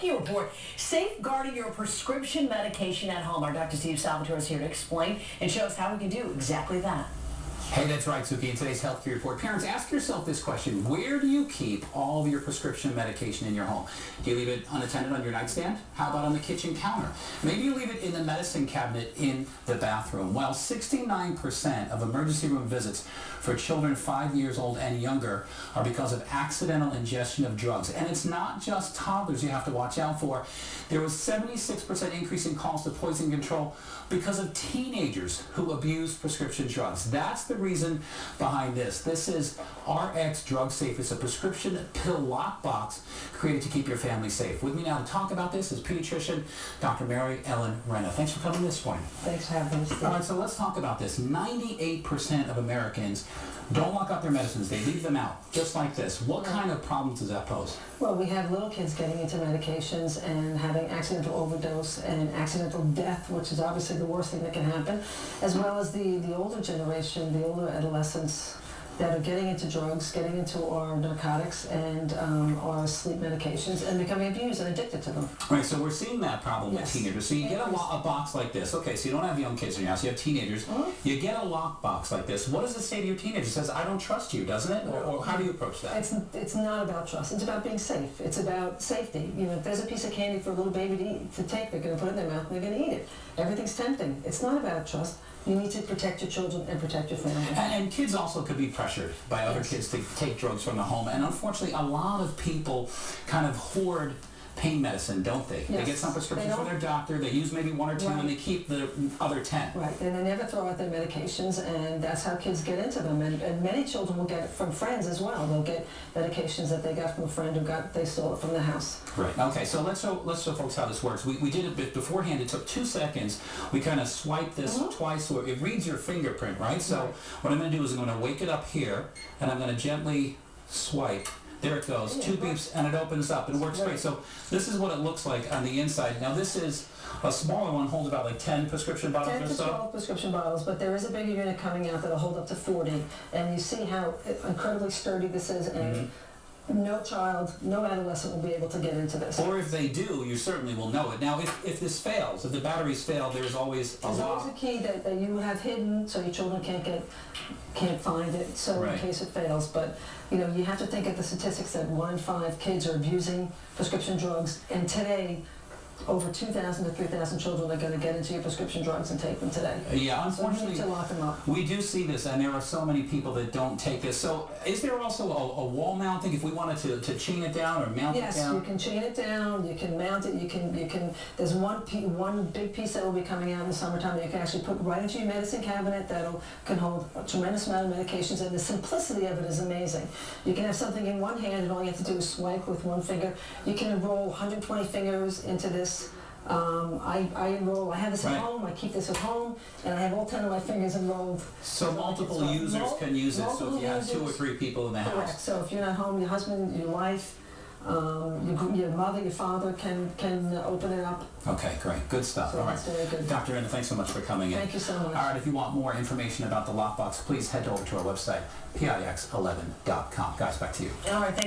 Report, safeguarding your prescription medication at home. Our Dr. Steve Salvatore is here to explain and show us how we can do exactly that. Hey, that's right, Suki. In today's Healthcare Report, parents, ask yourself this question. Where do you keep all of your prescription medication in your home? Do you leave it unattended on your nightstand? How about on the kitchen counter? Maybe you leave it in the medicine cabinet in the bathroom. While 69% of emergency room visits for children 5 years old and younger are because of accidental ingestion of drugs. And it's not just toddlers you have to watch out for. There was 76% increase in calls to poison control because of teenagers who abuse prescription drugs. That's the reason behind this. This is Rx DrugSAFE. It's a prescription pill lockbox created to keep your family safe. With me now to talk about this is pediatrician Dr. Mary Ellen Renna. Thanks for coming this morning. Thanks for having us. All right, so let's talk about this. 98% of Americans don't lock up their medicines. They leave them out, just like this. What kind of problems does that pose? Well, we have little kids getting into medications and having accidental overdose and accidental death, which is obviously the worst thing that can happen, as well as the older generation, the older adolescents that are getting into drugs, getting into our narcotics and our sleep medications and becoming abused and addicted to them. Right, so we're seeing that problem with Yes. teenagers. So you get a box like this. Okay, so you don't have young kids in your house, you have teenagers. You get a lock box like this. What does it say to your teenager? It says, I don't trust you, doesn't it? Or how do you approach that? It's not about trust. It's about being safe. It's about safety. You know, if there's a piece of candy for a little baby to take, they're going to put it in their mouth and they're going to eat it. Everything's tempting. It's not about trust. You need to protect your children and protect your family. And kids also could be pressured by other kids to take drugs from the home. And unfortunately, a lot of people kind of hoard pain medicine, don't they? Yes. They get some prescriptions from their doctor, they use maybe 1 or 2, and they keep the other 10. Right, and they never throw out their medications, and that's how kids get into them. And many children will get it from friends as well. They'll get medications that they got from a friend they stole it from the house. Right. Okay, so let's show folks how this works. We did it beforehand. It took 2 seconds. We kind of swiped this twice, so it reads your fingerprint, right? So what I'm going to do is I'm going to wake it up here, and I'm going to gently swipe. There it goes, 2 beeps, and it opens up. It works great. So this is what it looks like on the inside. Now this is a smaller one, holds about like 10 prescription bottles 10 or to so. 12 prescription bottles, but there is a bigger unit coming out that'll hold up to 40. And you see how incredibly sturdy this is, and no child, no adolescent will be able to get into this. Or if they do, you certainly will know it. Now, if this fails, if the batteries fail, there's always a There's lock. always a key that you have hidden so your children can't find it, so in case it fails. But you know, you have to think of the statistics that 1 in 5 kids are abusing prescription drugs, and today over 2,000 to 3,000 children are going to get into your prescription drugs and take them today. Yeah, unfortunately, so you need to lock them up. We do see this, and there are so many people that don't take this. So is there also a wall mounting if we wanted to chain it down or mount it down? Yes, you can chain it down, you can mount it, you can there's one big piece that will be coming out in the summertime that you can actually put right into your medicine cabinet that can hold a tremendous amount of medications, and the simplicity of it is amazing. You can have something in one hand and all you have to do is swipe with one finger. You can enroll 120 fingers into this. I have this at home, I keep this at home, and I have all 10 of my fingers enrolled. So multiple users can use it, so if you have 2 or 3 people in the house. Correct, so if you're not home, your husband, your wife, your mother, your father can open it up. Okay, great. Good stuff. So all right. that's very good. Dr. Renna, thanks so much for coming in. Thank you so much. All right, if you want more information about the lockbox, please head over to our website, PIX11.com. Guys, back to you. All right, thank you.